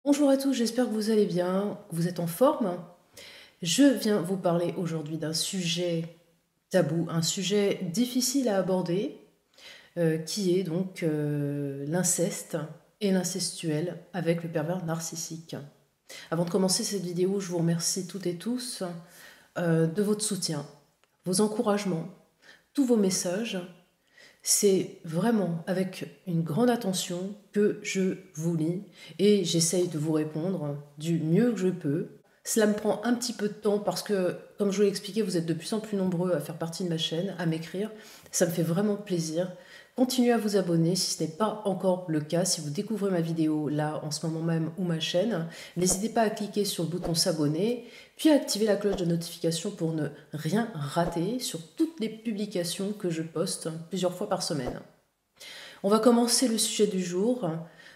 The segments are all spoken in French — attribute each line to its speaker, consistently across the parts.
Speaker 1: Bonjour à tous, j'espère que vous allez bien, que vous êtes en forme. Je viens vous parler aujourd'hui d'un sujet tabou, un sujet difficile à aborder, qui est donc l'inceste et l'incestuel avec le pervers narcissique. Avant de commencer cette vidéo, je vous remercie toutes et tous de votre soutien, vos encouragements, tous vos messages. C'est vraiment avec une grande attention que je vous lis et j'essaye de vous répondre du mieux que je peux. Cela me prend un petit peu de temps parce que, comme je vous l'ai expliqué, vous êtes de plus en plus nombreux à faire partie de ma chaîne, à m'écrire. Ça me fait vraiment plaisir. Continuez à vous abonner si ce n'est pas encore le cas. Si vous découvrez ma vidéo là en ce moment même ou ma chaîne, n'hésitez pas à cliquer sur le bouton s'abonner, puis à activer la cloche de notification pour ne rien rater sur toutes les publications que je poste plusieurs fois par semaine. On va commencer le sujet du jour.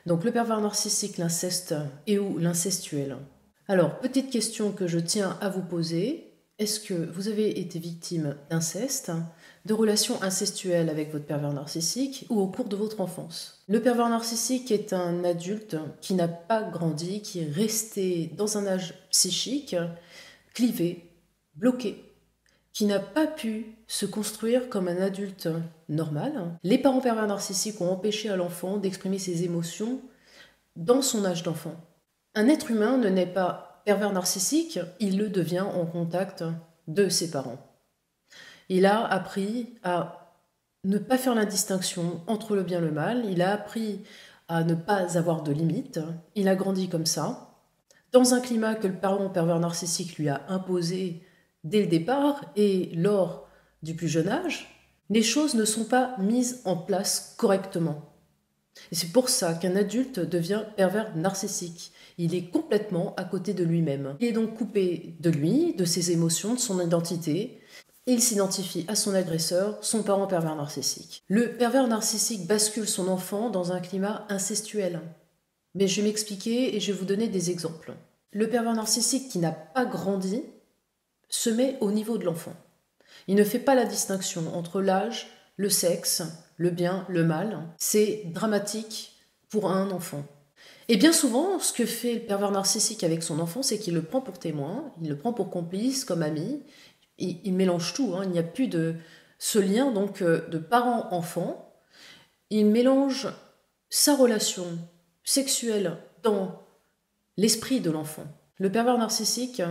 Speaker 1: Donc le pervers narcissique, l'inceste et ou l'incestuel. Alors, petite question que je tiens à vous poser. Est-ce que vous avez été victime d'inceste, de relations incestuelles avec votre pervers narcissique ou au cours de votre enfance? Le pervers narcissique est un adulte qui n'a pas grandi, qui est resté dans un âge psychique clivé, bloqué, qui n'a pas pu se construire comme un adulte normal. Les parents pervers narcissiques ont empêché à l'enfant d'exprimer ses émotions dans son âge d'enfant. Un être humain ne naît pas pervers narcissique, il le devient en contact de ses parents. Il a appris à ne pas faire la distinction entre le bien et le mal, il a appris à ne pas avoir de limites, il a grandi comme ça, dans un climat que le parent pervers narcissique lui a imposé dès le départ et lors du plus jeune âge, les choses ne sont pas mises en place correctement. Et c'est pour ça qu'un adulte devient pervers narcissique. Il est complètement à côté de lui-même. Il est donc coupé de lui, de ses émotions, de son identité, et il s'identifie à son agresseur, son parent pervers narcissique. Le pervers narcissique bascule son enfant dans un climat incestuel. Mais je vais m'expliquer et je vais vous donner des exemples. Le pervers narcissique qui n'a pas grandi se met au niveau de l'enfant. Il ne fait pas la distinction entre l'âge, le sexe, le bien, le mal. C'est dramatique pour un enfant. Et bien souvent, ce que fait le pervers narcissique avec son enfant, c'est qu'il le prend pour témoin, il le prend pour complice, comme ami. Il mélange tout, hein. Il n'y a plus de ce lien donc de parent-enfant. Il mélange sa relation sexuelle dans l'esprit de l'enfant. Le pervers narcissique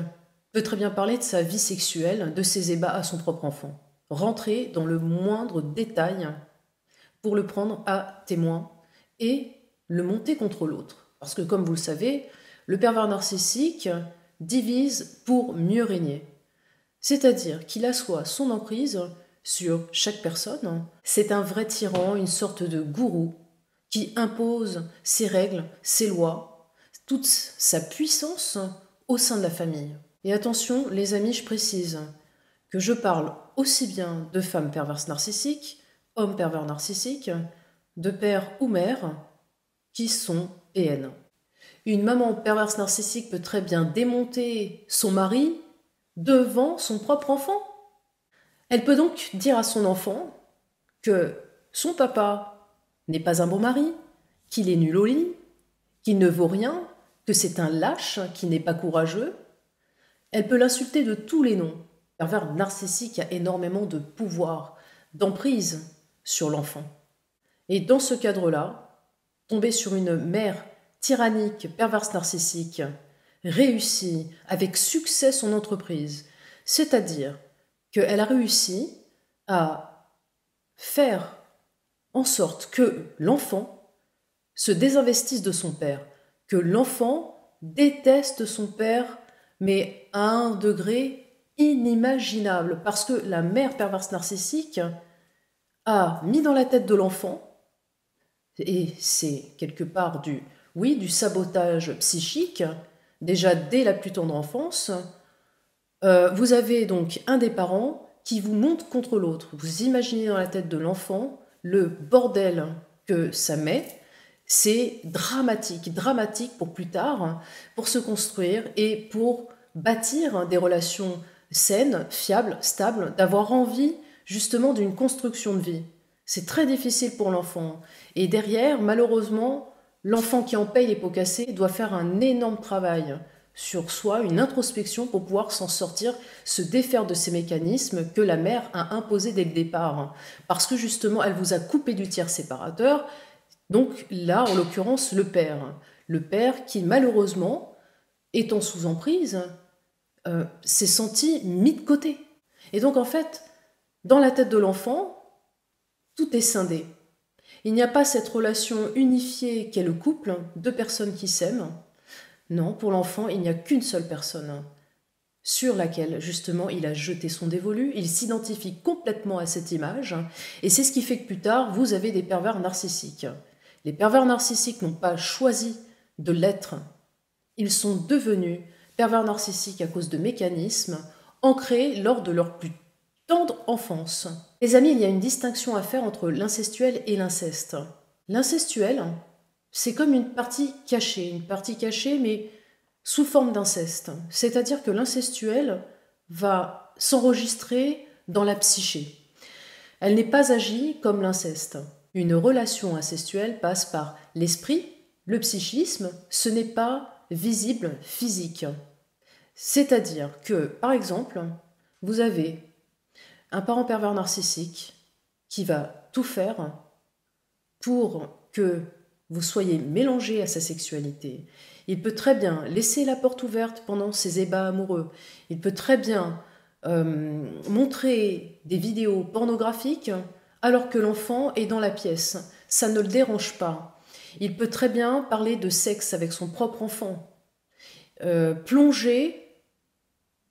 Speaker 1: peut très bien parler de sa vie sexuelle, de ses ébats à son propre enfant. Rentrer dans le moindre détail pour le prendre à témoin et le monter contre l'autre. Parce que comme vous le savez, le pervers narcissique divise pour mieux régner. C'est-à-dire qu'il assoit son emprise sur chaque personne. C'est un vrai tyran, une sorte de gourou qui impose ses règles, ses lois, toute sa puissance au sein de la famille. Et attention, les amis, je précise que je parle aussi bien de femmes perverses narcissiques, hommes pervers narcissiques, de pères ou mères qui sont PN. Une maman perverse narcissique peut très bien démonter son mari devant son propre enfant. Elle peut donc dire à son enfant que son papa n'est pas un bon mari, qu'il est nul au lit, qu'il ne vaut rien, que c'est un lâche, qu'il n'est pas courageux. Elle peut l'insulter de tous les noms. Le pervers narcissique a énormément de pouvoir, d'emprise sur l'enfant. Et dans ce cadre-là, tomber sur une mère tyrannique, perverse narcissique, réussit avec succès son entreprise, c'est-à-dire qu'elle a réussi à faire en sorte que l'enfant se désinvestisse de son père, que l'enfant déteste son père, mais à un degré inimaginable, parce que la mère perverse narcissique a mis dans la tête de l'enfant, et c'est quelque part du sabotage psychique, déjà dès la plus tendre enfance. Vous avez donc un des parents qui vous monte contre l'autre. Vous imaginez dans la tête de l'enfant le bordel que ça met. C'est dramatique, dramatique pour plus tard, pour se construire et pour bâtir des relations saines, fiables, stables, d'avoir envie justement d'une construction de vie. C'est très difficile pour l'enfant. Et derrière, malheureusement, L'enfant qui en paye les pots cassés doit faire un énorme travail sur soi, une introspection pour pouvoir s'en sortir, se défaire de ces mécanismes que la mère a imposés dès le départ. Parce que justement, elle vous a coupé du tiers séparateur. Donc là, en l'occurrence, le père. Le père qui, malheureusement, étant sous emprise, s'est senti mis de côté. Et donc, en fait, dans la tête de l'enfant, tout est scindé. Il n'y a pas cette relation unifiée qu'est le couple, deux personnes qui s'aiment. Non, pour l'enfant, il n'y a qu'une seule personne sur laquelle, justement, il a jeté son dévolu. Il s'identifie complètement à cette image. Et c'est ce qui fait que plus tard, vous avez des pervers narcissiques. Les pervers narcissiques n'ont pas choisi de l'être. Ils sont devenus pervers narcissiques à cause de mécanismes ancrés lors de leur plus tendre enfance. Les amis, il y a une distinction à faire entre l'incestuel et l'inceste. L'incestuel, c'est comme une partie cachée mais sous forme d'inceste. C'est-à-dire que l'incestuel va s'enregistrer dans la psyché. Elle n'est pas agie comme l'inceste. Une relation incestuelle passe par l'esprit, le psychisme, ce n'est pas visible physique. C'est-à-dire que, par exemple, vous avez un parent pervers narcissique qui va tout faire pour que vous soyez mélangé à sa sexualité. Il peut très bien laisser la porte ouverte pendant ses ébats amoureux. Il peut très bien montrer des vidéos pornographiques alors que l'enfant est dans la pièce. Ça ne le dérange pas. Il peut très bien parler de sexe avec son propre enfant. Plonger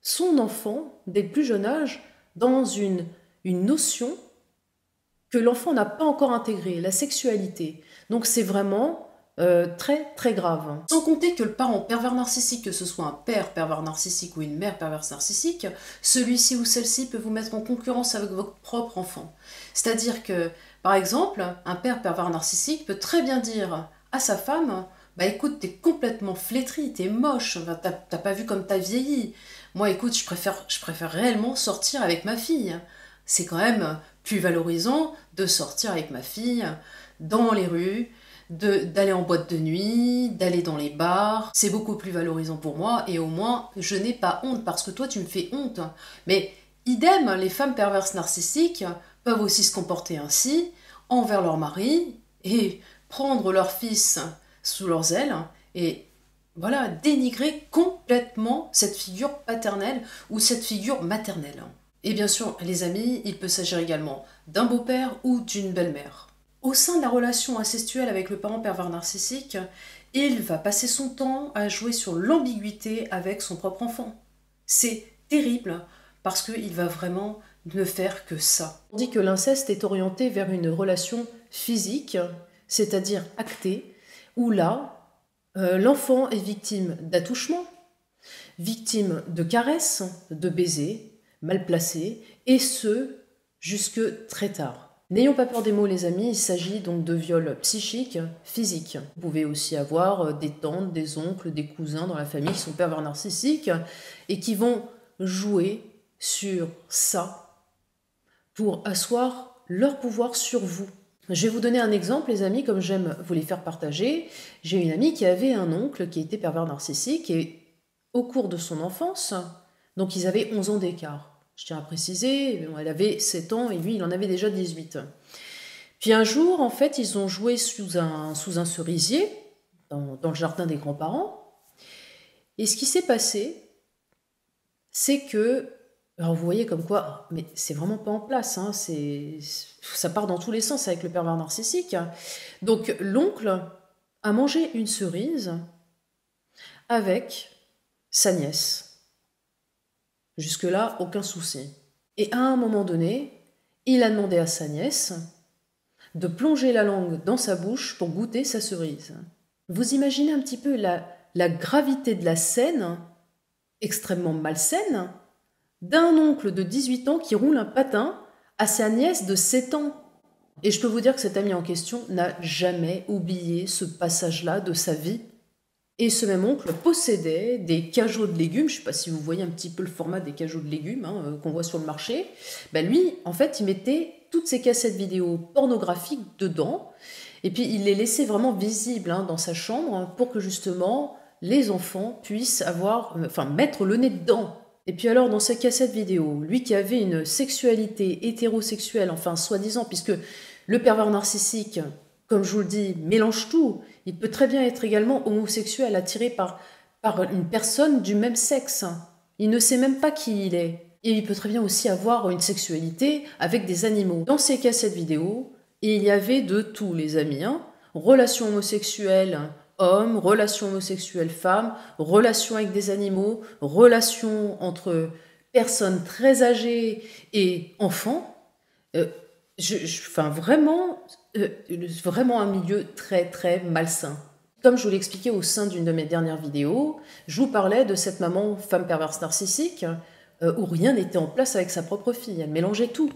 Speaker 1: son enfant, dès le plus jeune âge, dans une notion que l'enfant n'a pas encore intégrée, la sexualité. Donc c'est vraiment très très grave. Sans compter que le parent pervers narcissique, que ce soit un père pervers narcissique ou une mère perverse narcissique, celui-ci ou celle-ci peut vous mettre en concurrence avec votre propre enfant. C'est-à-dire que, par exemple, un père pervers narcissique peut très bien dire à sa femme « Bah écoute, t'es complètement flétrie, t'es moche, t'as pas vu comme t'as vieilli. Moi écoute, je préfère réellement sortir avec ma fille. C'est quand même plus valorisant de sortir avec ma fille dans les rues, d'aller en boîte de nuit, d'aller dans les bars. C'est beaucoup plus valorisant pour moi et au moins je n'ai pas honte parce que toi tu me fais honte. » Mais idem, les femmes perverses narcissiques peuvent aussi se comporter ainsi envers leur mari et prendre leur fils sous leurs ailes et voilà, dénigrer complètement cette figure paternelle ou cette figure maternelle. Et bien sûr, les amis, il peut s'agir également d'un beau-père ou d'une belle-mère. Au sein de la relation incestuelle avec le parent pervers narcissique, il va passer son temps à jouer sur l'ambiguïté avec son propre enfant. C'est terrible parce qu'il va vraiment ne faire que ça. On dit que l'inceste est orienté vers une relation physique, c'est-à-dire actée, où là, l'enfant est victime d'attouchements, victime de caresses, de baisers, mal placés, et ce, jusque très tard. N'ayons pas peur des mots, les amis, il s'agit donc de viols psychiques, physiques. Vous pouvez aussi avoir des tantes, des oncles, des cousins dans la famille qui sont pervers narcissiques et qui vont jouer sur ça pour asseoir leur pouvoir sur vous. Je vais vous donner un exemple, les amis, comme j'aime vous les faire partager. J'ai une amie qui avait un oncle qui était pervers narcissique et au cours de son enfance, donc ils avaient 11 ans d'écart. Je tiens à préciser, elle avait 7 ans et lui, il en avait déjà 18. Puis un jour, en fait, ils ont joué sous un cerisier, dans le jardin des grands-parents. Et ce qui s'est passé, c'est que, alors vous voyez comme quoi, mais c'est vraiment pas en place, hein, ça part dans tous les sens avec le pervers narcissique. Donc l'oncle a mangé une cerise avec sa nièce. Jusque-là, aucun souci. Et à un moment donné, il a demandé à sa nièce de plonger la langue dans sa bouche pour goûter sa cerise. Vous imaginez un petit peu la gravité de la scène, extrêmement malsaine, d'un oncle de 18 ans qui roule un patin à sa nièce de 7 ans. Et je peux vous dire que cet ami en question n'a jamais oublié ce passage-là de sa vie. Et ce même oncle possédait des cajots de légumes, je ne sais pas si vous voyez un petit peu le format des cajots de légumes qu'on voit sur le marché. Ben lui, en fait, il mettait toutes ces cassettes vidéo pornographiques dedans Et puis il les laissait vraiment visibles dans sa chambre pour que justement les enfants puissent avoir, mettre le nez dedans. Et puis alors dans ces cassettes vidéo, lui qui avait une sexualité hétérosexuelle, enfin soi-disant, puisque le pervers narcissique, comme je vous le dis, mélange tout. Il peut très bien être également homosexuel, attiré par une personne du même sexe. Il ne sait même pas qui il est. Et il peut très bien aussi avoir une sexualité avec des animaux. Dans ces cassettes vidéo, il y avait de tout, les amis. Relations homosexuelles hommes, relations homosexuelles femmes, relations avec des animaux, relations entre personnes très âgées et enfants. Vraiment un milieu très très malsain. Comme je vous l'expliquais au sein d'une de mes dernières vidéos, je vous parlais de cette maman femme perverse narcissique où rien n'était en place avec sa propre fille, elle mélangeait tout.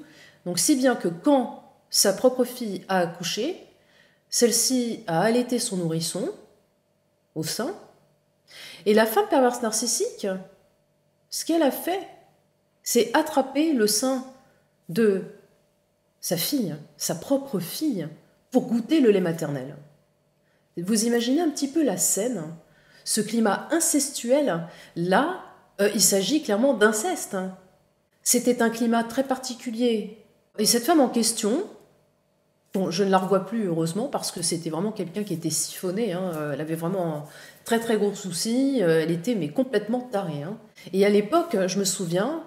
Speaker 1: Donc si bien que quand sa propre fille a accouché, celle-ci a allaité son nourrisson au sein, et la femme perverse narcissique, ce qu'elle a fait, c'est attraper le sein de sa fille, sa propre fille, pour goûter le lait maternel. Vous imaginez un petit peu la scène, ce climat incestuel, là, il s'agit clairement d'inceste. C'était un climat très particulier. Et cette femme en question, bon, je ne la revois plus heureusement parce que c'était vraiment quelqu'un qui était siphonné. Elle avait vraiment un très très gros souci. Elle était mais complètement tarée. Et à l'époque, je me souviens,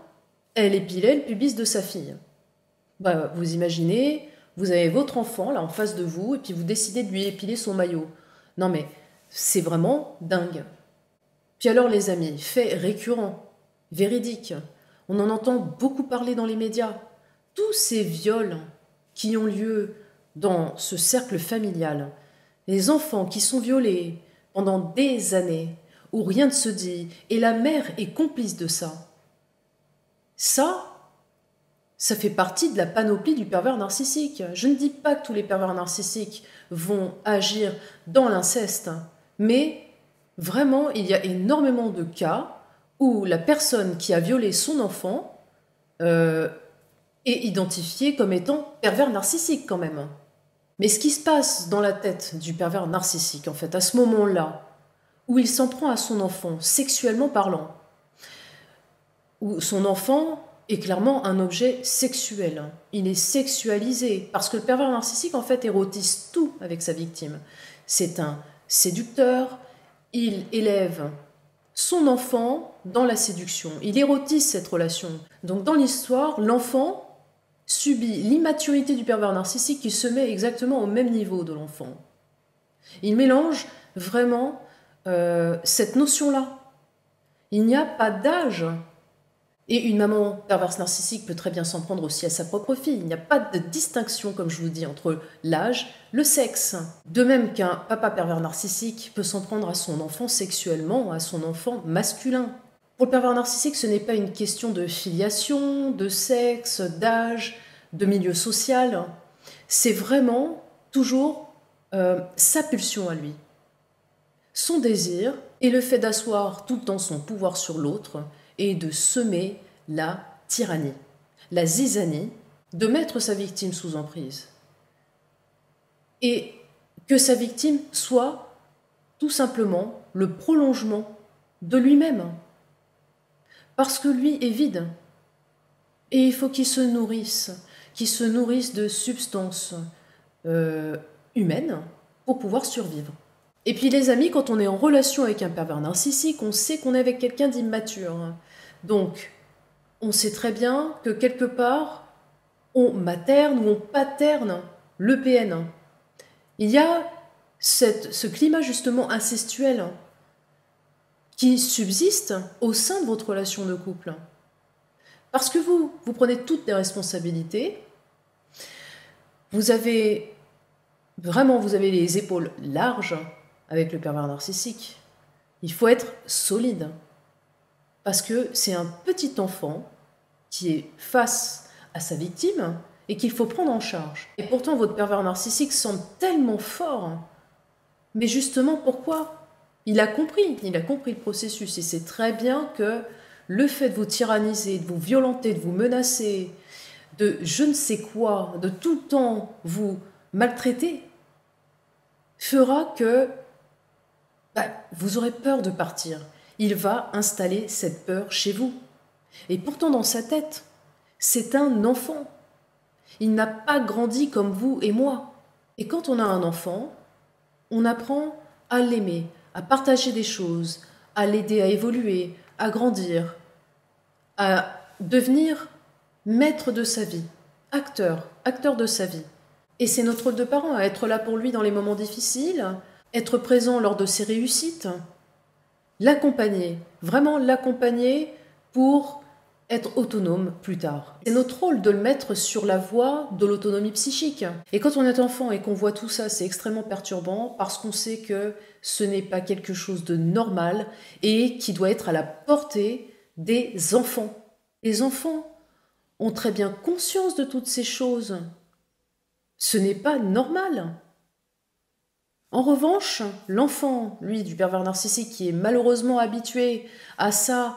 Speaker 1: elle épilait le pubis de sa fille. Bah, vous imaginez, vous avez votre enfant là en face de vous et puis vous décidez de lui épiler son maillot. Non mais c'est vraiment dingue. Puis alors les amis, fait récurrent, véridique, on en entend beaucoup parler dans les médias. Tous ces viols qui ont lieu dans ce cercle familial, les enfants qui sont violés pendant des années, où rien ne se dit, et la mère est complice de ça. Ça fait partie de la panoplie du pervers narcissique. Je ne dis pas que tous les pervers narcissiques vont agir dans l'inceste, mais vraiment, il y a énormément de cas où la personne qui a violé son enfant est identifiée comme étant pervers narcissique quand même. Mais ce qui se passe dans la tête du pervers narcissique, en fait, à ce moment-là, où il s'en prend à son enfant, sexuellement parlant, où son enfant est clairement un objet sexuel. Il est sexualisé, parce que le pervers narcissique, en fait, érotise tout avec sa victime. C'est un séducteur, il élève son enfant dans la séduction. Il érotise cette relation. Donc dans l'histoire, l'enfant subit l'immaturité du pervers narcissique qui se met exactement au même niveau de l'enfant. Il mélange vraiment cette notion-là. Il n'y a pas d'âge. Et une maman perverse narcissique peut très bien s'en prendre aussi à sa propre fille. Il n'y a pas de distinction, comme je vous dis, entre l'âge, le sexe. De même qu'un papa pervers narcissique peut s'en prendre à son enfant sexuellement, à son enfant masculin. Pour le pervers narcissique, ce n'est pas une question de filiation, de sexe, d'âge, de milieu social. C'est vraiment toujours sa pulsion à lui. Son désir et le fait d'asseoir tout le temps son pouvoir sur l'autre et de semer la tyrannie, la zizanie, de mettre sa victime sous emprise. Et que sa victime soit tout simplement le prolongement de lui-même. Parce que lui est vide. Et il faut qu'il se nourrisse de substances humaines pour pouvoir survivre. Et puis les amis, quand on est en relation avec un pervers narcissique, on sait qu'on est avec quelqu'un d'immature. Donc, on sait très bien que quelque part, on materne ou on paterne le PN. Il y a ce climat justement incestuel qui subsiste au sein de votre relation de couple. Parce que vous prenez toutes les responsabilités, vous avez les épaules larges avec le pervers narcissique. Il faut être solide. Parce que c'est un petit enfant qui est face à sa victime et qu'il faut prendre en charge. Et pourtant, votre pervers narcissique semble tellement fort. Mais justement, pourquoi ? Il a compris le processus. Il sait très bien que le fait de vous tyranniser, de vous violenter, de vous menacer, de je ne sais quoi, de tout le temps vous maltraiter, fera que vous aurez peur de partir. Il va installer cette peur chez vous. Et pourtant, dans sa tête, c'est un enfant. Il n'a pas grandi comme vous et moi. Et quand on a un enfant, on apprend à l'aimer, à partager des choses, à l'aider à évoluer, à grandir, à devenir maître de sa vie, acteur de sa vie. Et c'est notre rôle de parent à être là pour lui dans les moments difficiles, être présent lors de ses réussites, l'accompagner, vraiment l'accompagner pour être autonome plus tard. C'est notre rôle de le mettre sur la voie de l'autonomie psychique. Et quand on est enfant et qu'on voit tout ça, c'est extrêmement perturbant parce qu'on sait que ce n'est pas quelque chose de normal et qui doit être à la portée des enfants. Les enfants ont très bien conscience de toutes ces choses. Ce n'est pas normal. En revanche, l'enfant, lui, du pervers narcissique, qui est malheureusement habitué à ça,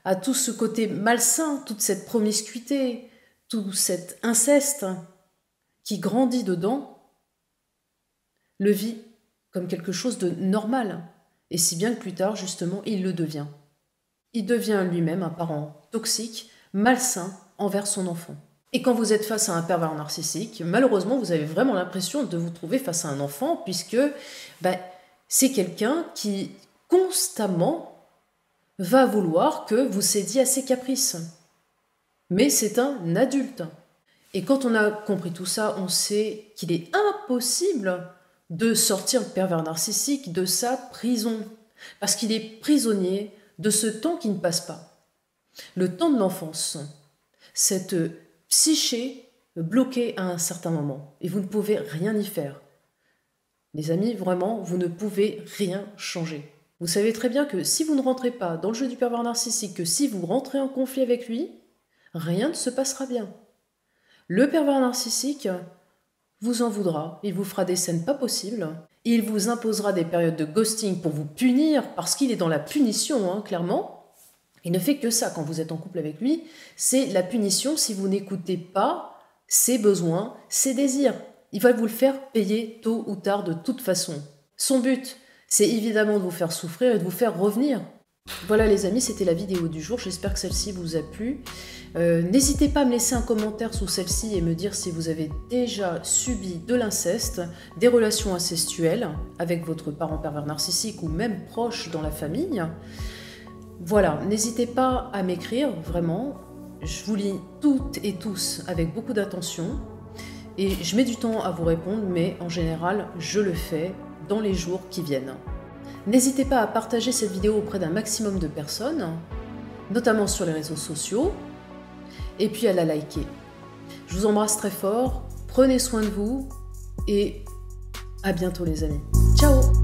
Speaker 1: à tout ce côté malsain, toute cette promiscuité, tout cet inceste qui grandit dedans, le vit comme quelque chose de normal. Et si bien que plus tard, justement, il le devient. Il devient lui-même un parent toxique, malsain envers son enfant. Et quand vous êtes face à un pervers narcissique, malheureusement, vous avez vraiment l'impression de vous trouver face à un enfant, puisque c'est quelqu'un qui constamment va vouloir que vous cédiez à ses caprices. Mais c'est un adulte. Et quand on a compris tout ça, on sait qu'il est impossible de sortir le pervers narcissique de sa prison. Parce qu'il est prisonnier de ce temps qui ne passe pas. Le temps de l'enfance. Cette psyché bloquée à un certain moment. Et vous ne pouvez rien y faire. Les amis, vraiment, vous ne pouvez rien changer. Vous savez très bien que si vous ne rentrez pas dans le jeu du pervers narcissique, que si vous rentrez en conflit avec lui, rien ne se passera bien. Le pervers narcissique vous en voudra, il vous fera des scènes pas possibles, il vous imposera des périodes de ghosting pour vous punir, parce qu'il est dans la punition, clairement. Il ne fait que ça quand vous êtes en couple avec lui, c'est la punition si vous n'écoutez pas ses besoins, ses désirs. Il va vous le faire payer tôt ou tard de toute façon. Son but, c'est évidemment de vous faire souffrir et de vous faire revenir. Voilà les amis, c'était la vidéo du jour, j'espère que celle-ci vous a plu. N'hésitez pas à me laisser un commentaire sous celle-ci et me dire si vous avez déjà subi de l'inceste, des relations incestuelles avec votre parent pervers narcissique ou même proche dans la famille. Voilà, n'hésitez pas à m'écrire, vraiment. Je vous lis toutes et tous avec beaucoup d'attention. Et je mets du temps à vous répondre, mais en général, je le fais dans les jours qui viennent. N'hésitez pas à partager cette vidéo auprès d'un maximum de personnes, notamment sur les réseaux sociaux, et puis à la liker. Je vous embrasse très fort, prenez soin de vous, et à bientôt les amis. Ciao!